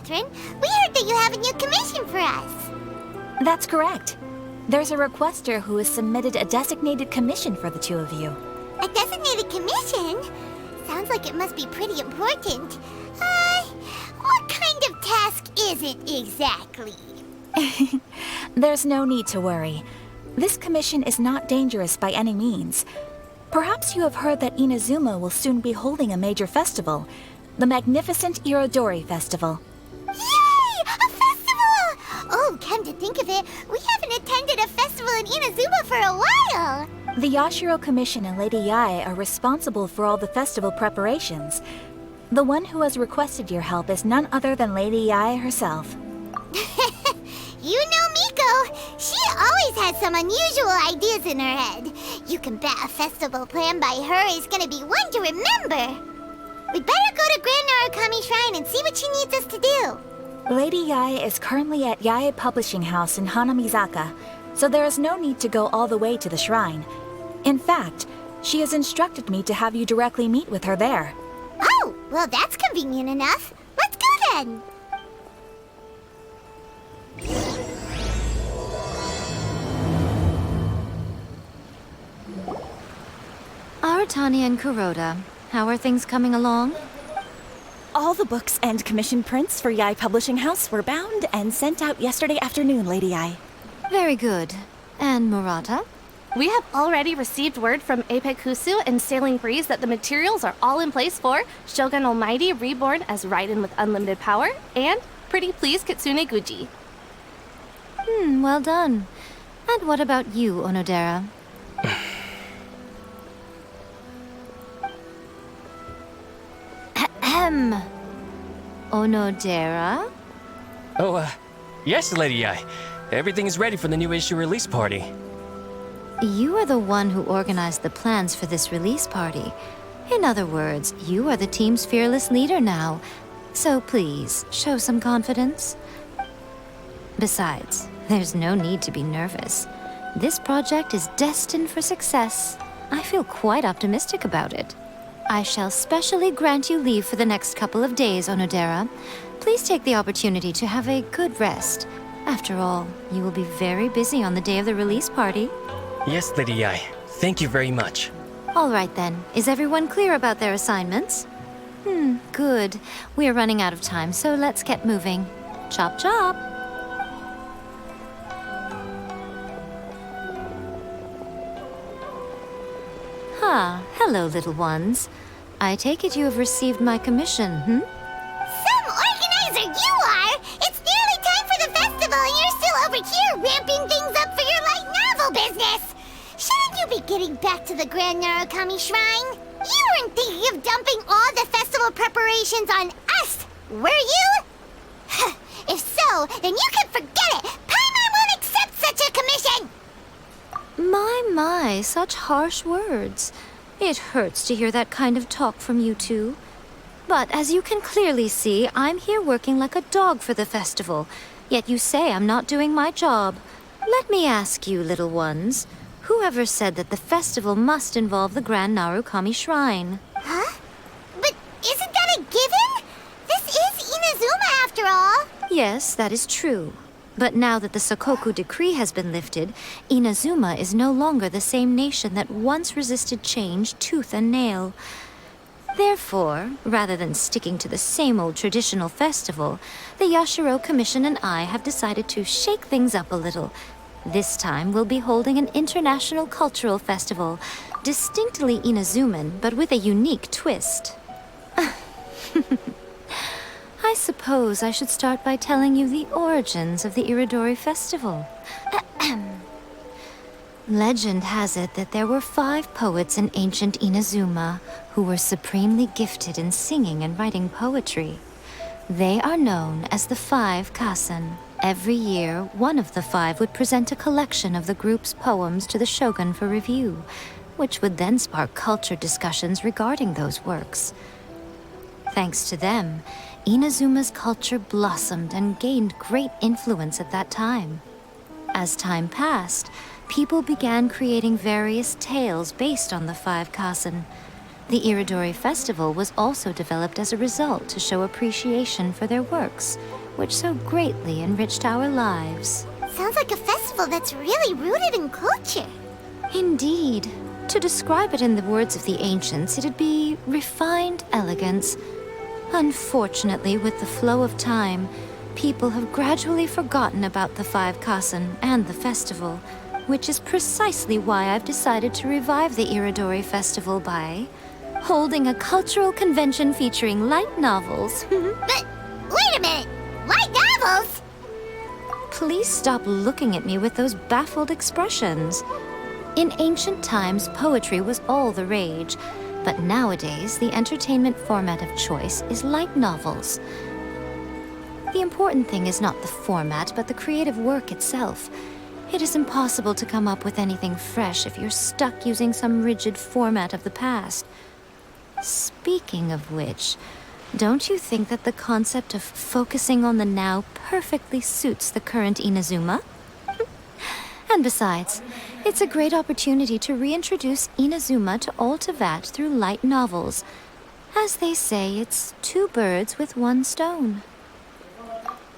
Catherine. We heard that you have a new commission for us. That's correct. There's a requester who has submitted a designated commission for the two of you. A designated commission? Sounds like it must be pretty important. What kind of task is it exactly? There's no need to worry. This commission is not dangerous by any means. Perhaps you have heard that Inazuma will soon be holding a major festival, the magnificent Irodori Festival. Yay! A festival! Oh, come to think of it, we haven't attended a festival in Inazuma for a while! The Yashiro Commission and Lady Yae are responsible for all the festival preparations. The one who has requested your help is none other than Lady Yae herself. You know Miko. She always has some unusual ideas in her head. You can bet a festival planned by her is gonna be one to remember. We'd better go to Grand Narukami Shrine and see what she needs us to do. Lady Yae is currently at Yae Publishing House in Hanamizaka, so there is no need to go all the way to the shrine. In fact, she has instructed me to have you directly meet with her there. Oh, well that's convenient enough. Let's go then. Aratani and Kuroda, how are things coming along? All the books and commission prints for Yae Publishing House were bound and sent out yesterday afternoon, Lady Yae. Very good. And Murata? We have already received word from Apekusu and Sailing Breeze that the materials are all in place for Shogun Almighty Reborn as Raiden with Unlimited Power and Pretty Please Kitsune Guji. Well done. And what about you, Onodera? Ahem. Onodera? Oh, yes, Lady Yae. Everything is ready for the new issue release party. You are the one who organized the plans for this release party. In other words, you are the team's fearless leader now. So please, show some confidence. Besides, there's no need to be nervous. This project is destined for success. I feel quite optimistic about it. I shall specially grant you leave for the next couple of days, Onodera. Please take the opportunity to have a good rest. After all, you will be very busy on the day of the release party. Yes, Lady Yae. Thank you very much. All right then. Is everyone clear about their assignments? Good. We are running out of time, so let's get moving. Chop chop! Hello, little ones. I take it you have received my commission, Some organizer you are! It's nearly time for the festival and you're still over here ramping things up for your light novel business! Shouldn't you be getting back to the Grand Narukami Shrine? You weren't thinking of dumping all the festival preparations on us, were you? If so, then you can forget it! Paimon won't accept such a commission! My, such harsh words. It hurts to hear that kind of talk from you two. But as you can clearly see, I'm here working like a dog for the festival. Yet you say I'm not doing my job. Let me ask you, little ones. Whoever said that the festival must involve the Grand Narukami Shrine? Huh? But isn't that a given? This is Inazuma after all. Yes, that is true. But now that the Sokoku decree has been lifted, Inazuma is no longer the same nation that once resisted change tooth and nail. Therefore, rather than sticking to the same old traditional festival, the Yashiro Commission and I have decided to shake things up a little. This time we'll be holding an international cultural festival, distinctly Inazuman, but with a unique twist. I suppose I should start by telling you the origins of the Irodori Festival. Legend has it that there were 5 poets in ancient Inazuma who were supremely gifted in singing and writing poetry. They are known as the 5 Kasen. Every year, one of the 5 would present a collection of the group's poems to the shogun for review, which would then spark culture discussions regarding those works. Thanks to them, Inazuma's culture blossomed and gained great influence at that time. As time passed, people began creating various tales based on the 5 Kasen. The Irodori Festival was also developed as a result to show appreciation for their works, which so greatly enriched our lives. Sounds like a festival that's really rooted in culture. Indeed. To describe it in the words of the ancients, it'd be refined elegance. Unfortunately, with the flow of time, people have gradually forgotten about the Five Kasen and the festival, which is precisely why I've decided to revive the Irodori Festival by holding a cultural convention featuring light novels. But wait a minute! Light novels? Please stop looking at me with those baffled expressions. In ancient times, poetry was all the rage, but nowadays the entertainment format of choice is light novels. The important thing is not the format, but the creative work itself. It is impossible to come up with anything fresh if you're stuck using some rigid format of the past. Speaking of which, don't you think that the concept of focusing on the now perfectly suits the current Inazuma? And besides, it's a great opportunity to reintroduce Inazuma to all Tevat through light novels. As they say, it's two birds with one stone.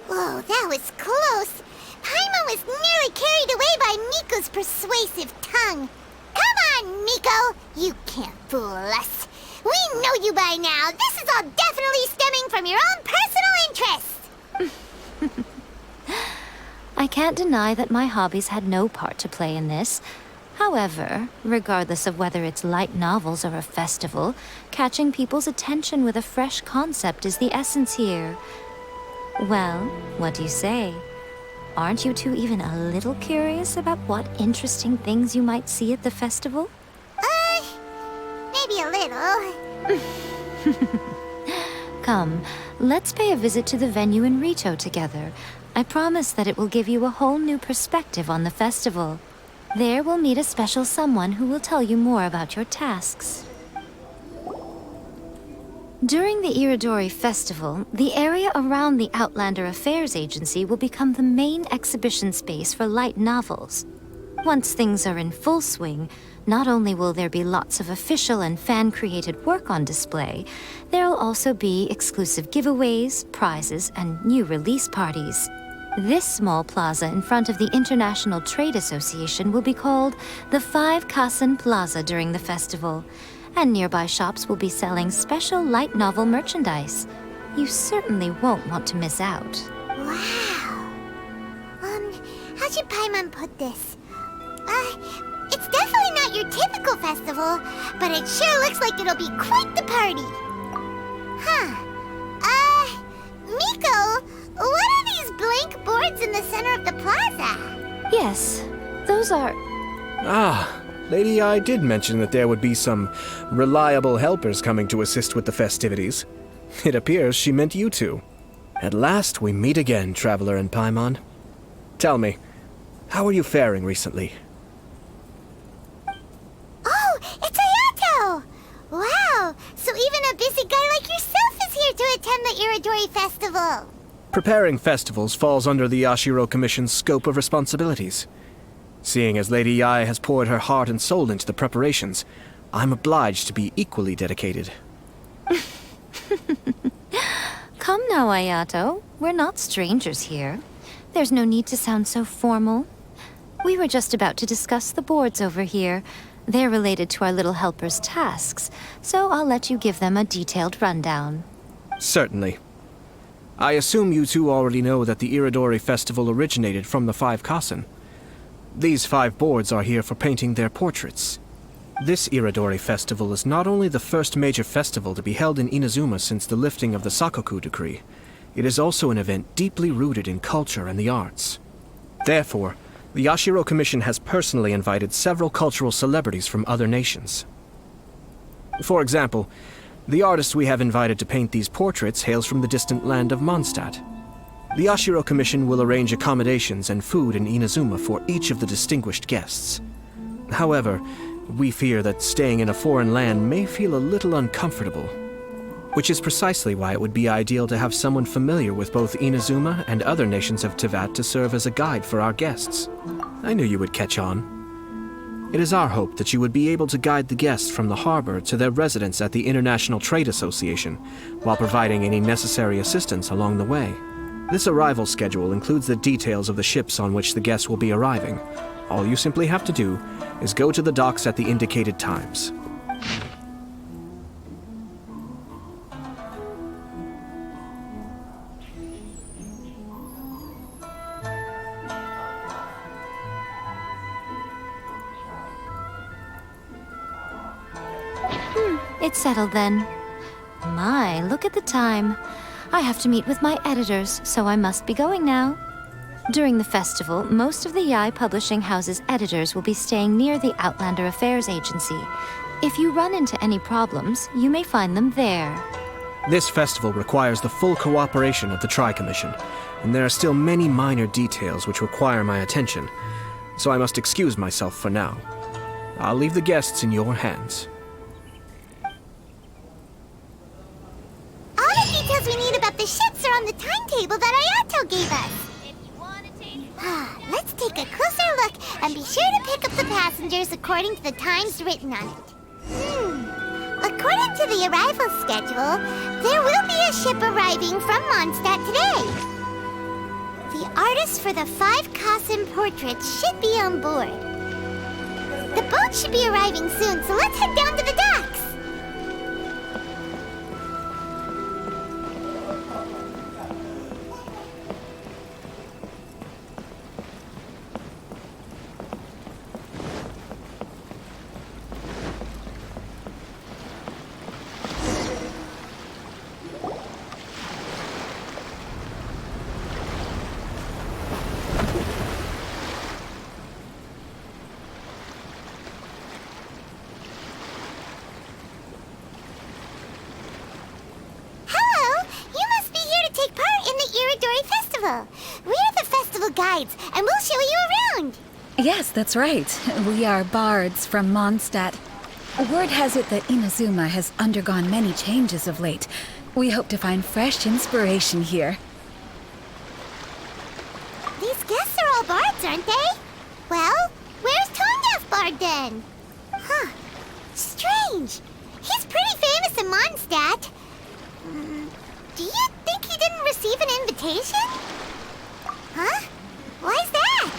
Whoa, that was close. Paimon was nearly carried away by Miko's persuasive tongue. Come on, Miko! You can't fool us. We know you by now. This is all definitely stemming from your own personal interest. I can't deny that my hobbies had no part to play in this. However, regardless of whether it's light novels or a festival, catching people's attention with a fresh concept is the essence here. Well, what do you say? Aren't you two even a little curious about what interesting things you might see at the festival? Maybe a little. Come, let's pay a visit to the venue in Rito together. I promise that it will give you a whole new perspective on the festival. There we'll meet a special someone who will tell you more about your tasks. During the Irodori Festival, the area around the Outlander Affairs Agency will become the main exhibition space for light novels. Once things are in full swing, not only will there be lots of official and fan-created work on display, there'll also be exclusive giveaways, prizes, and new release parties. This small plaza in front of the International Trade Association will be called the Five Kasen Plaza during the festival, and nearby shops will be selling special light novel merchandise. You certainly won't want to miss out. Wow. How should Paimon put this? It's definitely not your typical festival, but it sure looks like it'll be quite the party. Miko, what are these blank boards in the center of the plaza? Yes, those are... Lady I did mention that there would be some reliable helpers coming to assist with the festivities. It appears she meant you two. At last we meet again, Traveler and Paimon. Tell me, how are you faring recently? Oh, it's Ayato! Wow, so even a busy guy like yourself is here to attend the Irodori Festival. Preparing festivals falls under the Yashiro Commission's scope of responsibilities. Seeing as Lady Yae has poured her heart and soul into the preparations, I'm obliged to be equally dedicated. Come now, Ayato. We're not strangers here. There's no need to sound so formal. We were just about to discuss the boards over here. They're related to our little helper's tasks, so I'll let you give them a detailed rundown. Certainly. I assume you two already know that the Irodori Festival originated from the Five Kasen. These 5 boards are here for painting their portraits. This Irodori Festival is not only the first major festival to be held in Inazuma since the lifting of the Sakoku decree, it is also an event deeply rooted in culture and the arts. Therefore, the Yashiro Commission has personally invited several cultural celebrities from other nations. For example, the artist we have invited to paint these portraits hails from the distant land of Mondstat. The Yashiro Commission will arrange accommodations and food in Inazuma for each of the distinguished guests. However, we fear that staying in a foreign land may feel a little uncomfortable, which is precisely why it would be ideal to have someone familiar with both Inazuma and other nations of Tevat to serve as a guide for our guests. I knew you would catch on. It is our hope that you would be able to guide the guests from the harbor to their residence at the International Trade Association, while providing any necessary assistance along the way. This arrival schedule includes the details of the ships on which the guests will be arriving. All you simply have to do is go to the docks at the indicated times. It's settled then. My, look at the time. I have to meet with my editors, so I must be going now. During the festival, most of the Yai Publishing House's editors will be staying near the Outlander Affairs Agency. If you run into any problems, you may find them there. This festival requires the full cooperation of the Tri-Commission, and there are still many minor details which require my attention, so I must excuse myself for now. I'll leave the guests in your hands. All the details we need about the ships are on the timetable that Ayato gave us. Let's take a closer look and be sure to pick up the passengers according to the times written on it. According to the arrival schedule, there will be a ship arriving from Mondstat today. The artist for the 5 Kasen portraits should be on board. The boat should be arriving soon, so let's head down to the docks. We're the festival guides, and we'll show you around. Yes, that's right. We are bards from Mondstat. Word has it that Inazuma has undergone many changes of late. We hope to find fresh inspiration here. These guests are all bards, aren't they? Well, where's Tone-Deaf Bard then? Huh. Strange. He's pretty famous in Mondstat. Do you think he didn't receive an invitation? Huh? Why's that?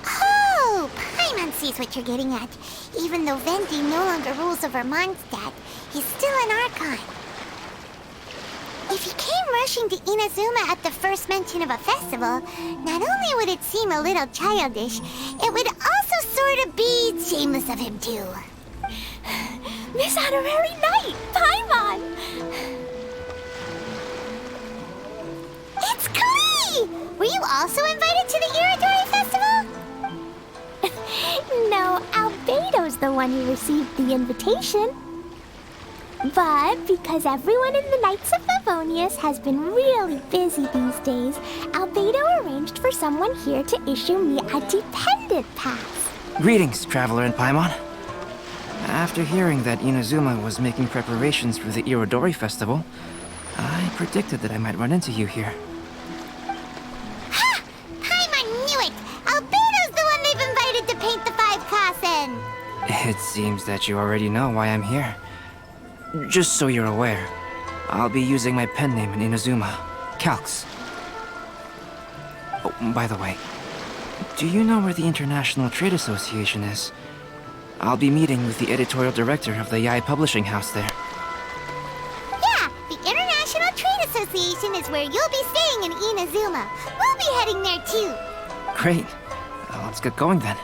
Oh, Paimon sees what you're getting at. Even though Venti no longer rules over Mondstat, he's still an Archon. If he came rushing to Inazuma at the first mention of a festival, not only would it seem a little childish, it would also sort of be shameless of him too. Miss Honorary Knight, Paimon! It's Klee! Were you also invited to the Irodori Festival? No, Albedo's the one who received the invitation. But because everyone in the Knights of Favonius has been really busy these days, Albedo arranged for someone here to issue me a dependent pass. Greetings, Traveler and Paimon. After hearing that Inazuma was making preparations for the Irodori Festival, I predicted that I might run into you here. Ha! Paimon knew it! Albedo's the one they've invited to paint the 5 Kasen! It seems that you already know why I'm here. Just so you're aware, I'll be using my pen name in Inazuma, Calx. Oh, by the way, do you know where the International Trade Association is? I'll be meeting with the editorial director of the Yai Publishing House there. Yeah, the International Trade Association is where you'll be staying in Inazuma. We'll be heading there too. Great. Let's get going then.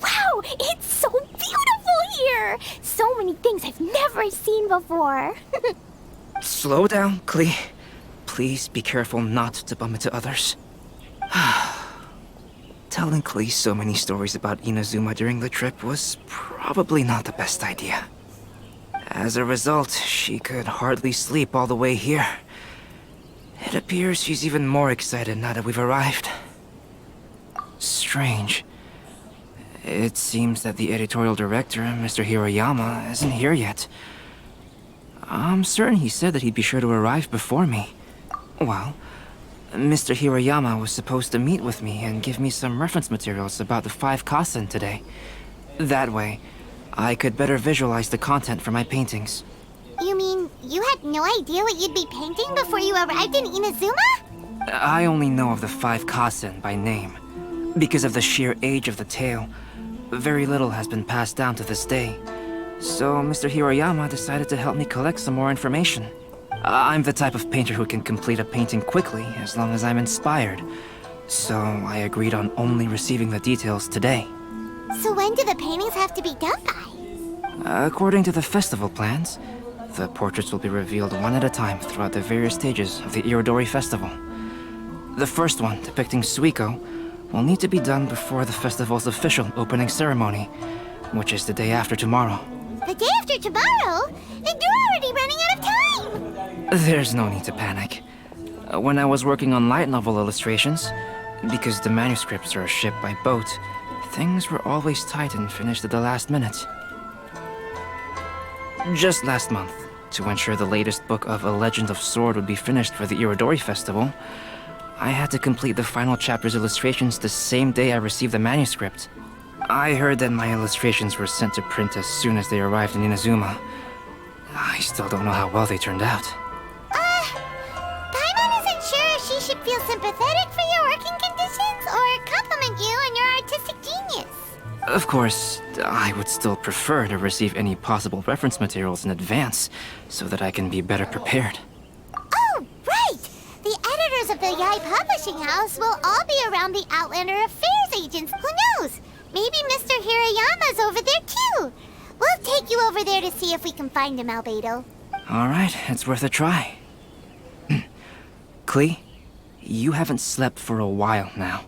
Wow, it's so beautiful here! So many things I've never seen before. Slow down, Klee. Please be careful not to bump into others. Telling Klee so many stories about Inazuma during the trip was probably not the best idea. As a result, she could hardly sleep all the way here. It appears she's even more excited now that we've arrived. Strange. It seems that the editorial director, Mr. Hiroyama, isn't here yet. I'm certain he said that he'd be sure to arrive before me. Well, Mr. Hiroyama was supposed to meet with me and give me some reference materials about the 5 Kasen today. That way, I could better visualize the content for my paintings. You mean you had no idea what you'd be painting before you arrived in Inazuma? I only know of the 5 Kasen by name. Because of the sheer age of the tale, very little has been passed down to this day. So Mr. Hiroyama decided to help me collect some more information. I'm the type of painter who can complete a painting quickly as long as I'm inspired. So I agreed on only receiving the details today. So when do the paintings have to be done by? According to the festival plans, the portraits will be revealed one at a time throughout the various stages of the Irodori Festival. The first one, depicting Suiko, will need to be done before the festival's official opening ceremony, which is the day after tomorrow. The day after tomorrow? Then you're already running out of time! There's no need to panic. When I was working on light novel illustrations, because the manuscripts are shipped by boat, things were always tight and finished at the last minute. Just last month, to ensure the latest book of A Legend of Sword would be finished for the Irodori Festival, I had to complete the final chapter's illustrations the same day I received the manuscript. I heard that my illustrations were sent to print as soon as they arrived in Inazuma. I still don't know how well they turned out. Paimon isn't sure if she should feel sympathetic for your working conditions or compliment you on your artistic genius. Of course, I would still prefer to receive any possible reference materials in advance, so that I can be better prepared. Oh, right! The editors of the Yai Publishing House will all be around the Outlander Affairs agents. Who knows? Maybe Mr. Hirayama's over there too. We'll take you over there to see if we can find him, Albedo. Alright, it's worth a try. Klee, you haven't slept for a while now.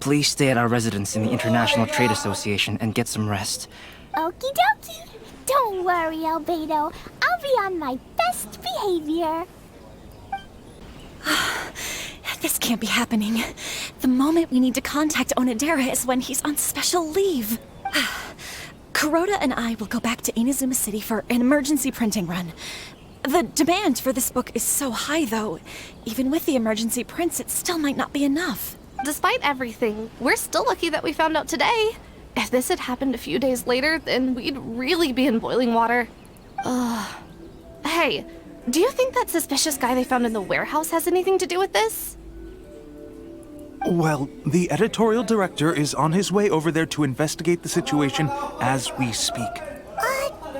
Please stay at our residence in the International Trade Association and get some rest. Okie dokie. Don't worry, Albedo. I'll be on my best behavior. This can't be happening. The moment we need to contact Onodera is when he's on special leave. Kuroda and I will go back to Inazuma City for an emergency printing run. The demand for this book is so high, though. Even with the emergency prints, it still might not be enough. Despite everything, we're still lucky that we found out today. If this had happened a few days later, then we'd really be in boiling water. Hey, do you think that suspicious guy they found in the warehouse has anything to do with this? Well, the editorial director is on his way over there to investigate the situation as we speak.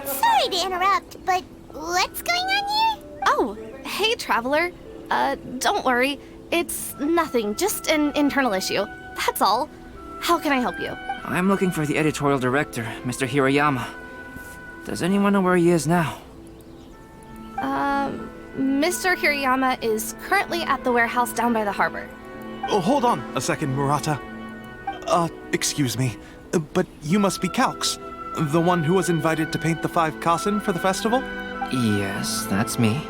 Sorry to interrupt, but what's going on here? Oh, hey, Traveler. Don't worry. It's nothing, just an internal issue. That's all. How can I help you? I'm looking for the editorial director, Mr. Hiroyama. Does anyone know where he is now? Mr. Hirayama is currently at the warehouse down by the harbor. Oh, hold on a second, Murata. Excuse me, but you must be Calx, the one who was invited to paint the 5 Kasen for the festival? Yes, that's me.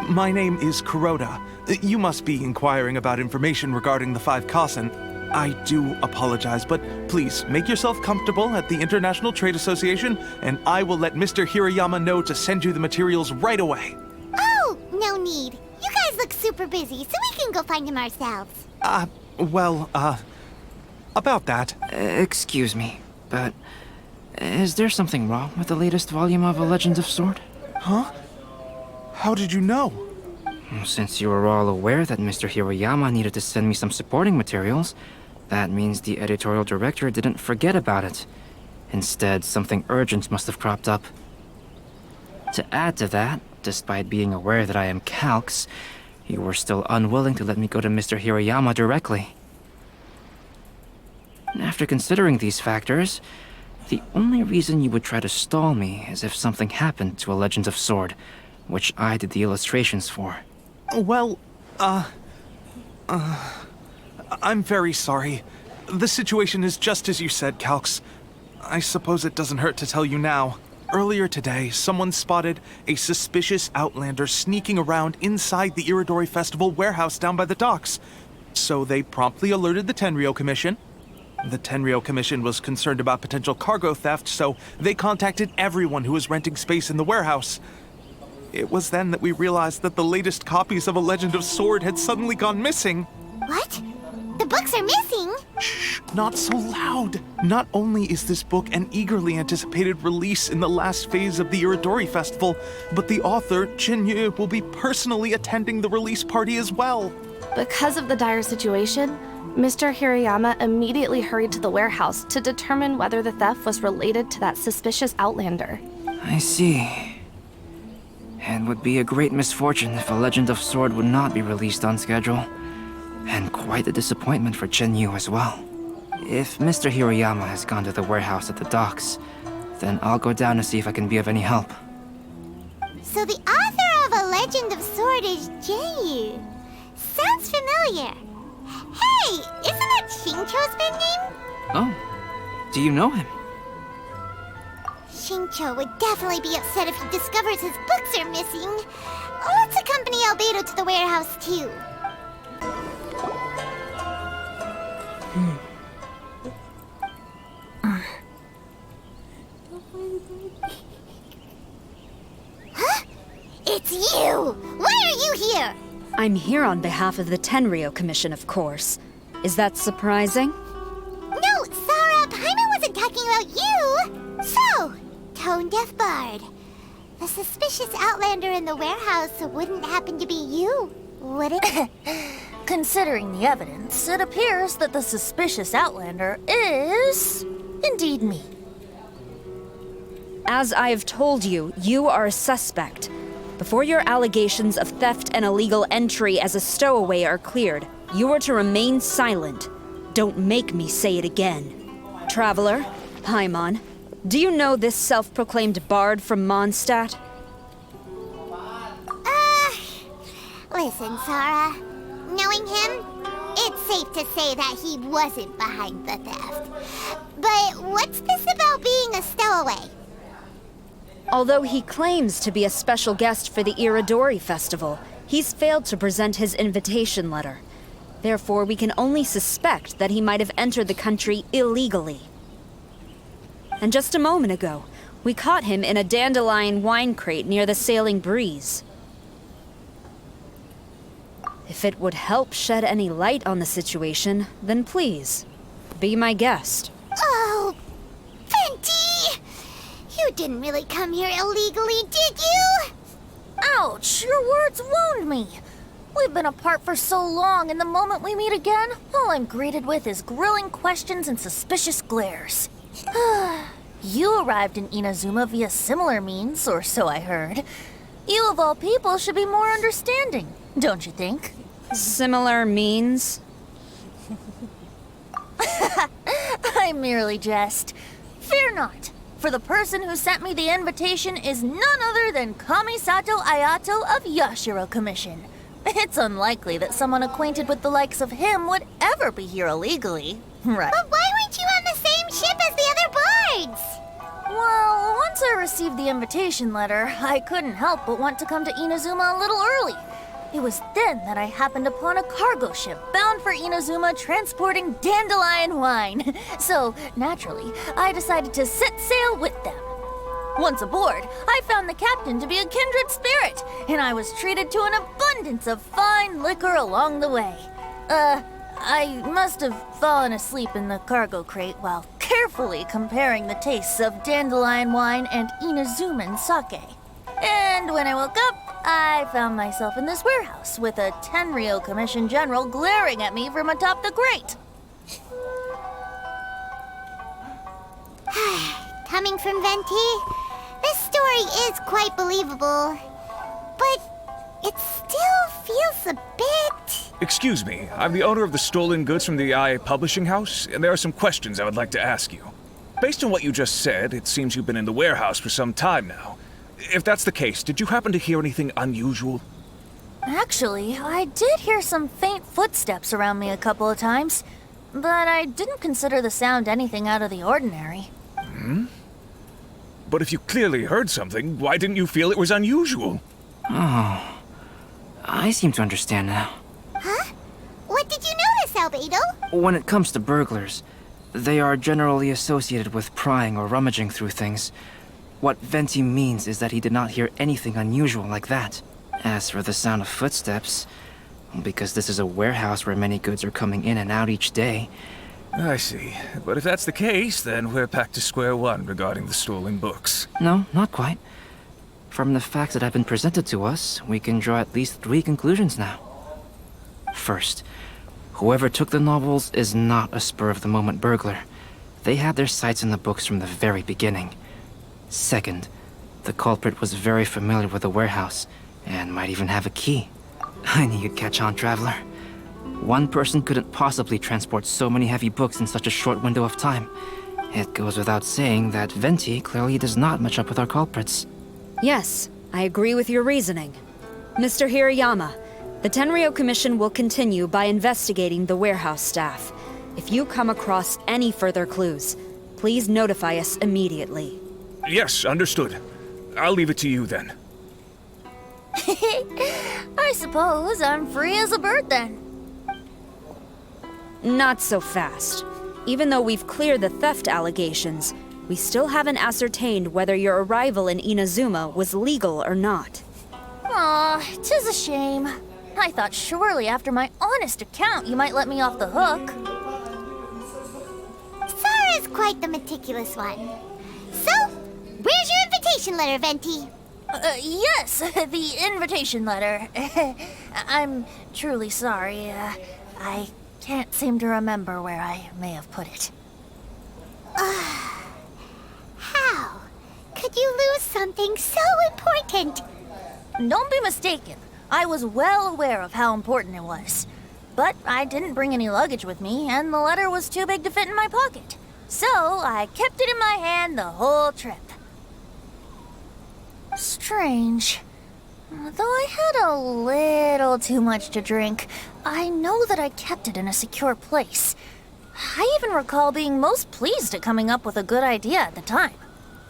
My name is Kuroda. You must be inquiring about information regarding the 5 Kasen. I do apologize, but please make yourself comfortable at the International Trade Association, and I will let Mr. Hirayama know to send you the materials right away. Oh, no need. You guys look super busy, so we can go find him ourselves. About that. Excuse me, but is there something wrong with the latest volume of A Legend of Sword? Huh? How did you know? Since you were all aware that Mr. Hiroyama needed to send me some supporting materials, that means the editorial director didn't forget about it. Instead, something urgent must have cropped up. To add to that, despite being aware that I am Calx, you were still unwilling to let me go to Mr. Hiroyama directly. After considering these factors, the only reason you would try to stall me is if something happened to A Legend of Sword, which I did the illustrations for. Well, I'm very sorry. The situation is just as you said, Calx. I suppose it doesn't hurt to tell you now. Earlier today, someone spotted a suspicious outlander sneaking around inside the Irodori Festival warehouse down by the docks. So they promptly alerted the Tenryou Commission. The Tenryou Commission was concerned about potential cargo theft, so they contacted everyone who was renting space in the warehouse. It was then that we realized that the latest copies of A Legend of Sword had suddenly gone missing. What? The books are missing? Shh, not so loud. Not only is this book an eagerly anticipated release in the last phase of the Irodori Festival, but the author, Jinyu, will be personally attending the release party as well. Because of the dire situation, Mr. Hirayama immediately hurried to the warehouse to determine whether the theft was related to that suspicious outlander. I see. It would be a great misfortune if A Legend of Sword would not be released on schedule. And quite a disappointment for Jinyu as well. If Mr. Hirayama has gone to the warehouse at the docks, then I'll go down to see if I can be of any help. So the author of A Legend of Sword is Jinyu. Sounds familiar. Hey, isn't that Shincho's pen name? Oh, do you know him? Shincho would definitely be upset if he discovers his books are missing. Let's accompany Albedo to the warehouse too. Huh? It's you! Why are you here? I'm here on behalf of the Tenryou Commission, of course. Is that surprising? No, Sarah, Paimon wasn't talking about you! So, tone-deaf bard. The suspicious outlander in the warehouse wouldn't happen to be you, would it? Considering the evidence, it appears that the suspicious outlander is indeed me. As I have told you, you are a suspect. Before your allegations of theft and illegal entry as a stowaway are cleared, you are to remain silent. Don't make me say it again. Traveler, Paimon, do you know this self-proclaimed bard from Mondstat? Listen, Sarah. Knowing him, it's safe to say that he wasn't behind the theft. But what's this about being a stowaway? Although he claims to be a special guest for the Irodori Festival, he's failed to present his invitation letter. Therefore, we can only suspect that he might have entered the country illegally. And just a moment ago, we caught him in a dandelion wine crate near the Sailing Breeze. If it would help shed any light on the situation, then please, be my guest. Oh, Venti! You didn't really come here illegally, did you? Ouch, your words wound me. We've been apart for so long, and the moment we meet again, all I'm greeted with is grilling questions and suspicious glares. You arrived in Inazuma via similar means, or so I heard. You of all people should be more understanding, don't you think? Similar means? I merely jest. Fear not, for the person who sent me the invitation is none other than Kamisato Ayato of Yashiro Commission. It's unlikely that someone acquainted with the likes of him would ever be here illegally, right? But why weren't you on the same ship as the other bards? Well, once I received the invitation letter, I couldn't help but want to come to Inazuma a little early. It was then that I happened upon a cargo ship bound for Inazuma transporting dandelion wine. So, naturally, I decided to set sail with them. Once aboard, I found the captain to be a kindred spirit, and I was treated to an abundance of fine liquor along the way. I must have fallen asleep in the cargo crate while carefully comparing the tastes of dandelion wine and Inazuman sake. And when I woke up, I found myself in this warehouse with a Tenryou Commission general glaring at me from atop the grate. Coming from Venti, this story is quite believable. But it still feels a bit... Excuse me, I'm the owner of the stolen goods from the IA Publishing House, and there are some questions I would like to ask you. Based on what you just said, it seems you've been in the warehouse for some time now. If that's the case, did you happen to hear anything unusual? Actually, I did hear some faint footsteps around me a couple of times, but I didn't consider the sound anything out of the ordinary. But if you clearly heard something, why didn't you feel it was unusual? Oh, I seem to understand now. Huh? What did you notice, Albedo? When it comes to burglars, they are generally associated with prying or rummaging through things. What Venti means is that he did not hear anything unusual like that. As for the sound of footsteps, because this is a warehouse where many goods are coming in and out each day. I see. But if that's the case, then we're back to square one regarding the stolen books. No, not quite. From the facts that have been presented to us, we can draw at least 3 conclusions now. First, whoever took the novels is not a spur-of-the-moment burglar. They had their sights on the books from the very beginning. Second, the culprit was very familiar with the warehouse, and might even have a key. I knew you'd catch on, Traveler. One person couldn't possibly transport so many heavy books in such a short window of time. It goes without saying that Venti clearly does not match up with our culprits. Yes, I agree with your reasoning. Mr. Hirayama, the Tenryo Commission will continue by investigating the warehouse staff. If you come across any further clues, please notify us immediately. Yes, understood. I'll leave it to you then. I suppose I'm free as a bird then. Not so fast. Even though we've cleared the theft allegations, we still haven't ascertained whether your arrival in Inazuma was legal or not. Aw, 'tis a shame. I thought surely after my honest account you might let me off the hook. Sara's quite the meticulous one. So, where's your invitation letter, Venti? Yes, the invitation letter. I'm truly sorry. I can't seem to remember where I may have put it. How could you lose something so important? Don't be mistaken. I was well aware of how important it was. But I didn't bring any luggage with me, and the letter was too big to fit in my pocket. So I kept it in my hand the whole trip. Strange. Though I had a little too much to drink, I know that I kept it in a secure place. I even recall being most pleased at coming up with a good idea at the time.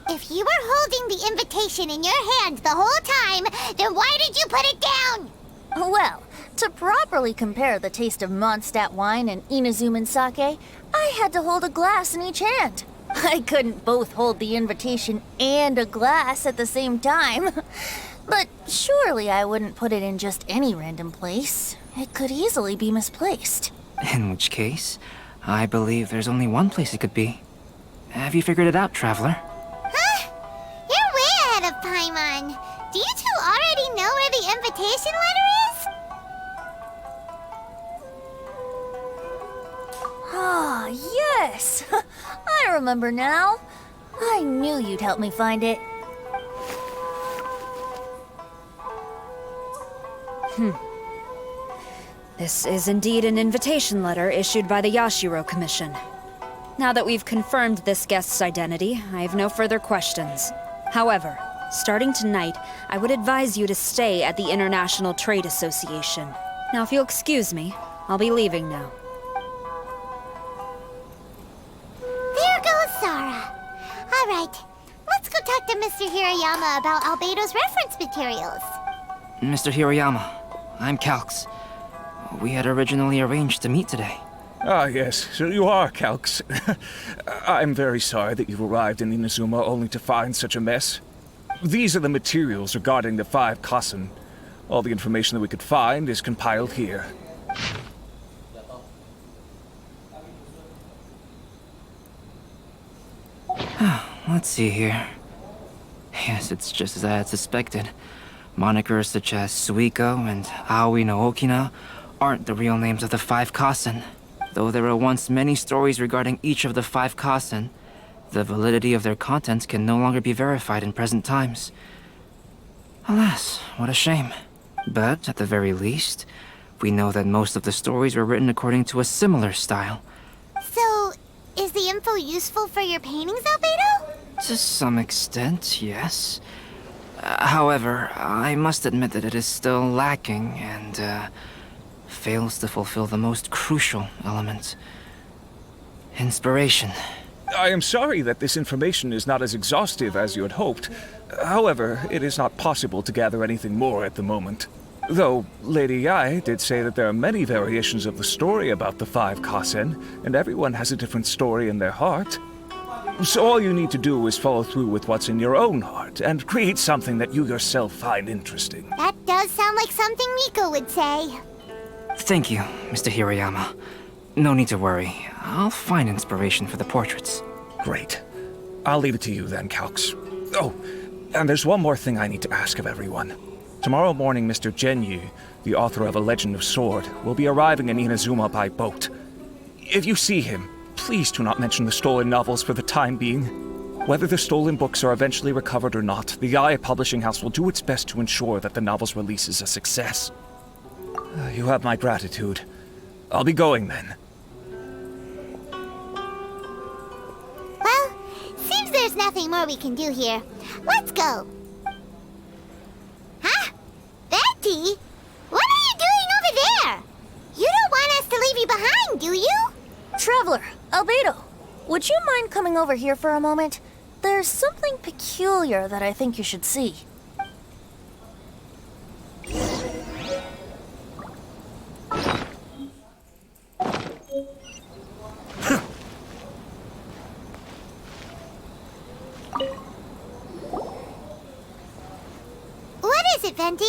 If you were holding the invitation in your hand the whole time, then why did you put it down? Well, to properly compare the taste of Mondstat wine and Inazuman sake, I had to hold a glass in each hand. I couldn't both hold the invitation and a glass at the same time. But surely I wouldn't put it in just any random place. It could easily be misplaced. In which case, I believe there's only one place it could be. Have you figured it out, Traveler? Huh? You're way ahead of Paimon. Do you two already know where the invitation letter is? Ah, yes! I remember now. I knew you'd help me find it. This is indeed an invitation letter issued by the Yashiro Commission. Now that we've confirmed this guest's identity, I have no further questions. However, starting tonight, I would advise you to stay at the International Trade Association. Now, if you'll excuse me, I'll be leaving now. There goes Sara. All right, let's go talk to Mr. Hirayama about Albedo's reference materials. Mr. Hirayama, I'm Calx. We had originally arranged to meet today. Ah, yes, so you are Calx. I'm very sorry that you've arrived in Inazuma only to find such a mess. These are the materials regarding the 5 Kasen. All the information that we could find is compiled here. Let's see here. Yes, it's just as I had suspected. Monikers such as Suiko and Aoi no Okina aren't the real names of the 5 Kasen. Though there were once many stories regarding each of the 5 Kasen, the validity of their contents can no longer be verified in present times. Alas, what a shame. But, at the very least, we know that most of the stories were written according to a similar style. So, is the info useful for your paintings, Albedo? To some extent, yes. However, I must admit that it is still lacking and, fails to fulfill the most crucial element. Inspiration. I am sorry that this information is not as exhaustive as you had hoped. However, it is not possible to gather anything more at the moment. Though, Lady Yae did say that there are many variations of the story about the 5 Kasen, and everyone has a different story in their heart. So all you need to do is follow through with what's in your own heart and create something that you yourself find interesting. That does sound like something Miko would say. Thank you, Mr. Hirayama. No need to worry. I'll find inspiration for the portraits. Great. I'll leave it to you then, Calx. Oh, and there's one more thing I need to ask of everyone. Tomorrow morning, Mr. Genyu, the author of A Legend of Sword, will be arriving in Inazuma by boat. If you see him, please do not mention the stolen novels for the time being. Whether the stolen books are eventually recovered or not, the IA Publishing House will do its best to ensure that the novel's release is a success. You have my gratitude. I'll be going then. Well, seems there's nothing more we can do here. Let's go. Huh? Venti? What are you doing over there? You don't want us to leave you behind, do you? Traveler, Albedo, would you mind coming over here for a moment? There's something peculiar that I think you should see. What is it, Venti?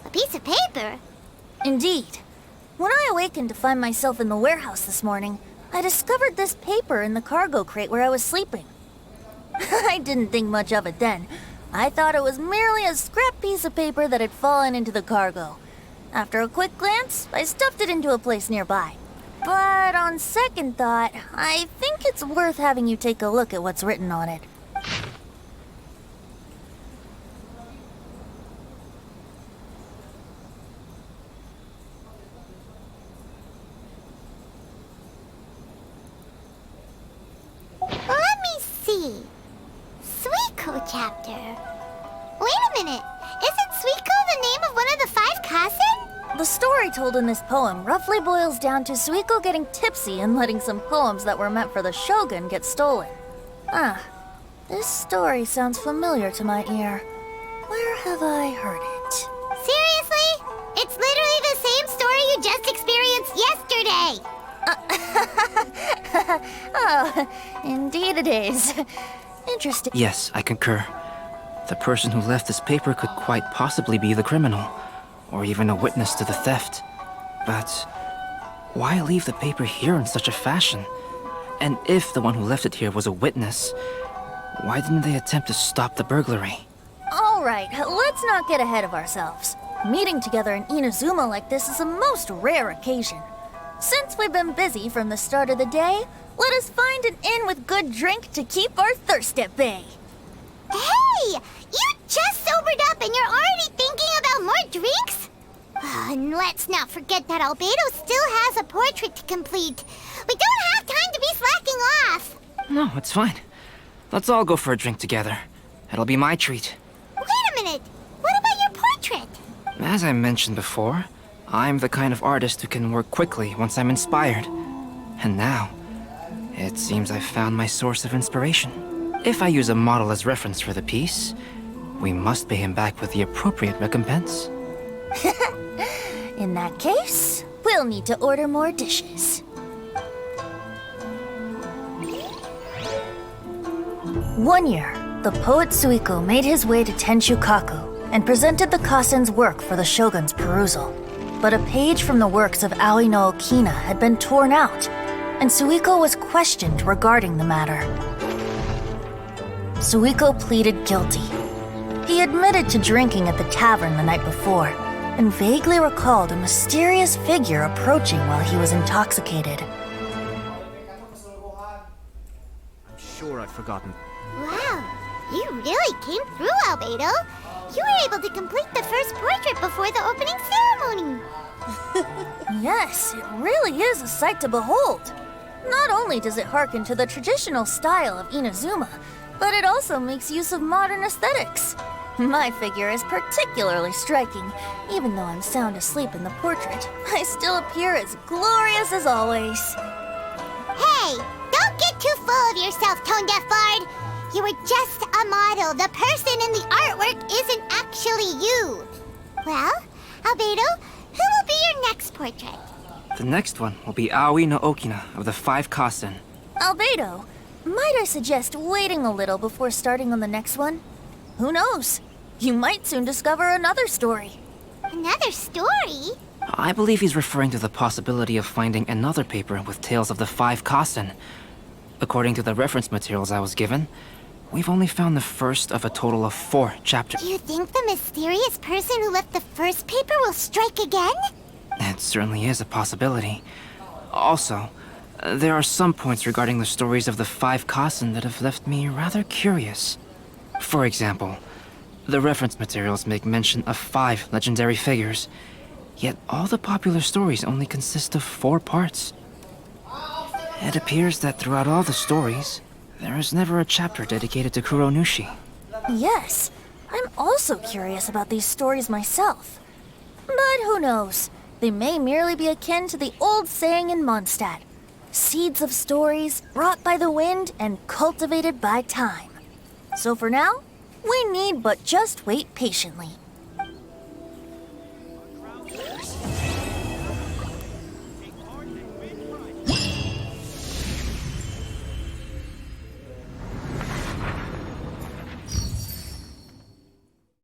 A piece of paper? Indeed. When I awakened to find myself in the warehouse this morning, I discovered this paper in the cargo crate where I was sleeping. I didn't think much of it then. I thought it was merely a scrap piece of paper that had fallen into the cargo. After a quick glance, I stuffed it into a place nearby. But on second thought, I think it's worth having you take a look at what's written on it. Let me see. Suiko chapter. Wait a minute. Isn't Suiko the name of one of the 5 Kasen? The story told in this poem roughly boils down to Suiko getting tipsy and letting some poems that were meant for the shogun get stolen. Ah, this story sounds familiar to my ear. Where have I heard it? Seriously? It's literally the same story you just experienced yesterday. Oh, indeed it is. Interesting. Yes, I concur. The person who left this paper could quite possibly be the criminal, or even a witness to the theft. But why leave the paper here in such a fashion? And if the one who left it here was a witness, why didn't they attempt to stop the burglary? All right, let's not get ahead of ourselves. Meeting together in Inazuma like this is a most rare occasion. Since we've been busy from the start of the day, let us find an inn with good drink to keep our thirst at bay. Hey! You just sobered up and you're already thinking about more drinks? And let's not forget that Albedo still has a portrait to complete. We don't have time to be slacking off. No, it's fine. Let's all go for a drink together. It'll be my treat. Wait a minute. What about your portrait? As I mentioned before, I'm the kind of artist who can work quickly once I'm inspired. And now, it seems I've found my source of inspiration. If I use a model as reference for the piece, we must pay him back with the appropriate recompense. In that case, we'll need to order more dishes. One year, the poet Suiko made his way to Tenshukaku and presented the Kasen's work for the shogun's perusal. But a page from the works of Aoi no Okina had been torn out, and Suiko was questioned regarding the matter. Suiko pleaded guilty. He admitted to drinking at the tavern the night before, and vaguely recalled a mysterious figure approaching while he was intoxicated. I'm sure I've forgotten. Wow, you really came through, Albedo. You were able to complete the first portrait before the opening ceremony. Yes, it really is a sight to behold. Not only does it harken to the traditional style of Inazuma, but it also makes use of modern aesthetics. My figure is particularly striking. Even though I'm sound asleep in the portrait, I still appear as glorious as always. Hey, don't get too full of yourself, tone-deaf bard. You were just a model. The person in the artwork isn't actually you. Well, Albedo, who will be your next portrait? The next one will be Aoi no Okina of the 5 Kasen. Albedo, Might I suggest waiting a little before starting on the next one? Who knows? You might soon discover another story. Another story? I believe he's referring to the possibility of finding another paper with tales of the 5 Kassen. According to the reference materials I was given, we've only found the first of a total of 4 chapters. You think the mysterious person who left the first paper will strike again? It certainly is a possibility. Also, there are some points regarding the stories of the 5 Kassen that have left me rather curious. For example, the reference materials make mention of 5 legendary figures, yet all the popular stories only consist of 4 parts. It appears that throughout all the stories, there is never a chapter dedicated to Kuronushi. Yes, I'm also curious about these stories myself. But who knows? They may merely be akin to the old saying in Mondstat. Seeds of stories brought by the wind and cultivated by time. So for now, we need but just wait patiently.